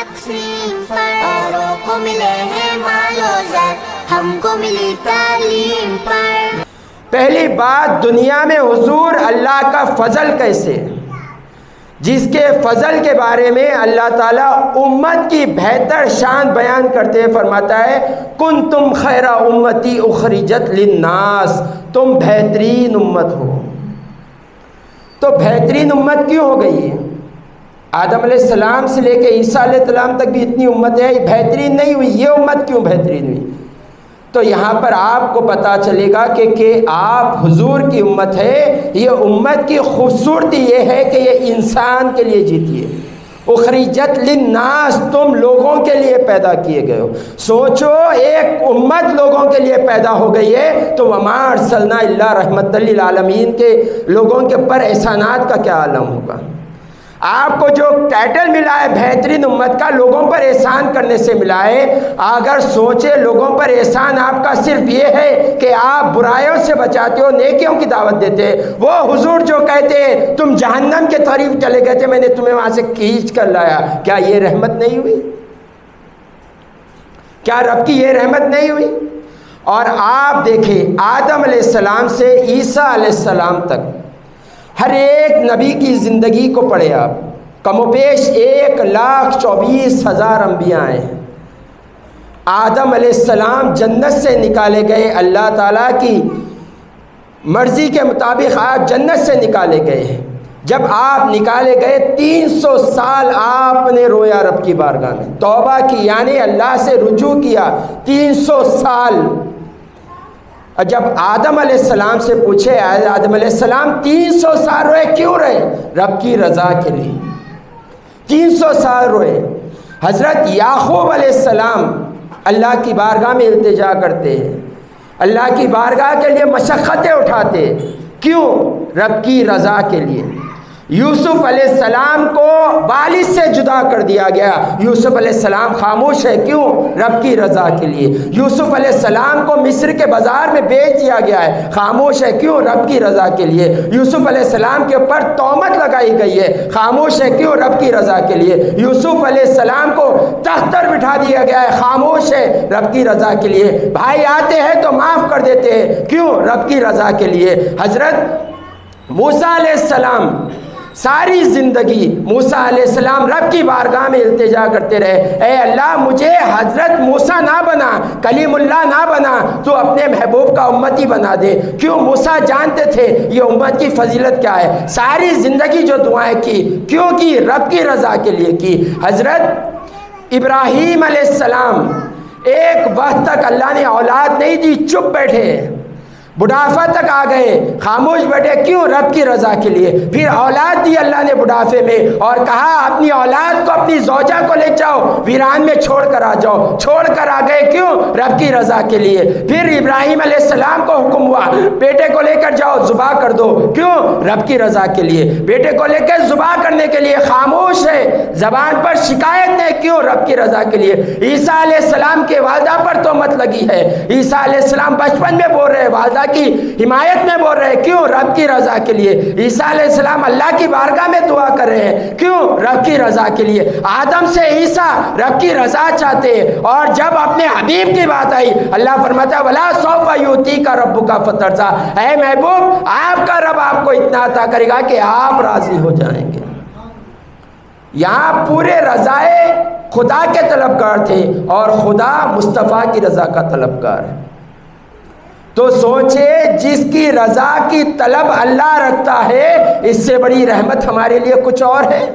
تقسیم پر، اوروں کو ملے ہیں مال و زر، ہم کو ملی تعلیم پر۔ پہلی بات، دنیا میں حضور اللہ کا فضل کیسے، جس کے فضل کے بارے میں اللہ تعالیٰ امت کی بہتر شان بیان کرتے ہوئے فرماتا ہے کنتم خیر امتی اخرجت للناس، تم بہترین امت ہو۔ تو بہترین امت کیوں ہو گئی ہے؟ آدم علیہ السلام سے لے کے عیسیٰ علیہ السلام تک بھی اتنی امت ہے، بہترین نہیں ہوئی، یہ امت کیوں بہترین ہوئی؟ تو یہاں پر آپ کو پتہ چلے گا کہ آپ حضور کی امت ہے۔ یہ امت کی خوبصورتی یہ ہے کہ یہ انسان کے لیے جیتی ہے۔ اخرجت للناس، تم لوگوں کے لیے پیدا کیے گئے ہو۔ سوچو ایک امت لوگوں کے لیے پیدا ہو گئی ہے تو وما ارسلنا الا رحمت للعالمین کے لوگوں کے پر احسانات کا کیا عالم ہوگا۔ آپ کو جو ٹائٹل ملا ہے بہترین امت کا، لوگوں پر احسان کرنے سے ملا ہے۔ اگر سوچے لوگوں پر احسان آپ کا صرف یہ ہے کہ آپ برائیوں سے بچاتے ہو، نیکیوں کی دعوت دیتے، وہ حضور جو کہتے ہیں تم جہنم کے طرف چلے گئے تھے، میں نے تمہیں وہاں سے کھینچ کر لایا، کیا یہ رحمت نہیں ہوئی؟ کیا رب کی یہ رحمت نہیں ہوئی؟ اور آپ دیکھیں آدم علیہ السلام سے عیسیٰ علیہ السلام تک ہر ایک نبی کی زندگی کو پڑھے آپ، کم و بیش 1,24,000 انبیاء ہیں۔ آدم علیہ السلام جنت سے نکالے گئے، اللہ تعالیٰ کی مرضی کے مطابق آپ جنت سے نکالے گئے ہیں۔ جب آپ نکالے گئے 300 سال آپ نے رویا رب کی بارگاہ میں، توبہ کی، یعنی اللہ سے رجوع کیا 300 سال۔ اور جب آدم علیہ السلام سے پوچھے آدم علیہ السلام 300 سال روئے، کیوں رہے؟ رب کی رضا کے لیے 300 سال روئے۔ حضرت یعقوب علیہ السلام اللہ کی بارگاہ میں التجا کرتے ہیں، اللہ کی بارگاہ کے لیے مشقتیں اٹھاتے، کیوں؟ رب کی رضا کے لیے۔ یوسف علیہ السلام کو والد سے جدا کر دیا گیا، یوسف علیہ السلام خاموش ہے، کیوں؟ رب کی رضا کے لیے۔ یوسف علیہ السلام کو مصر کے بازار میں بیچ دیا گیا ہے، خاموش ہے، کیوں؟ رب کی رضا کے لیے۔ یوسف علیہ السلام کے اوپر تہمت لگائی گئی ہے، خاموش ہے، کیوں؟ رب کی رضا کے لیے۔ یوسف علیہ السلام کو تخت پر بٹھا دیا گیا ہے، خاموش ہے، رب کی رضا کے لیے۔ بھائی آتے ہیں تو معاف کر دیتے ہیں، کیوں؟ رب کی رضا کے لیے۔ حضرت موسیٰ علیہ السلام ساری زندگی موسیٰ علیہ السلام رب کی بارگاہ میں التجا کرتے رہے، اے اللہ مجھے حضرت موسیٰ نہ بنا، کلیم اللہ نہ بنا، تو اپنے محبوب کا امتی بنا دے۔ کیوں؟ موسیٰ جانتے تھے یہ امت کی فضیلت کیا ہے، ساری زندگی جو دعائیں کی، کیوں کی؟ رب کی رضا کے لیے کی۔ حضرت ابراہیم علیہ السلام ایک وقت تک اللہ نے اولاد نہیں دی، چپ بیٹھے، بڑھاپا تک آ گئے، خاموش بیٹھے، کیوں؟ رب کی رضا کے لیے۔ پھر اولاد دی اللہ نے بڑھاپے میں، اور کہا اپنی اولاد کو، اپنی زوجہ کو لے جاؤ، ویران میں چھوڑ کر آ جاؤ، چھوڑ کر آ گئے، کیوں؟ رب کی رضا کے لیے۔ پھر ابراہیم علیہ السلام کو حکم ہوا بیٹے کو لے کر جاؤ ذبح کر دو، کیوں؟ رب کی رضا کے لیے۔ بیٹے کو لے کے ذبح کرنے کے لیے خاموش ہے، زبان پر شکایت نہیں، کیوں؟ رب کی رضا کے لیے۔ عیسیٰ علیہ السلام کے والدہ پر تہمت لگی ہے، عیسیٰ علیہ السلام بچپن میں بول رہے، والدہ کی حمایت میں بول رہے، کیوں؟ رب کی رضا کے لیے۔ عیسیٰ علیہ السلام اللہ کی بارگاہ میں دعا کر رہے ہیں، کیوں؟ رب کی رضا کے لیے۔ آدم سے عیسیٰ رب کی رضا چاہتے ہیں، اور جب اپنے حبیب کی بات آئی اللہ فرماتا ہے وَلَا سَوْفَ يُؤْتِيكَ رَبُّكَ فَتَرْضَىٰ، اے محبوب آپ کا رب آپ کو اتنا عطا کرے گا کہ آپ راضی ہو جائیں گے۔ یہاں پورے رضائے خدا کے طلبگار تھے، اور خدا مصطفیٰ کی رضا کا طلبگار ہے۔ تو سوچے جس کی رضا کی طلب اللہ رکھتا ہے، اس سے بڑی رحمت ہمارے لیے کچھ اور ہے؟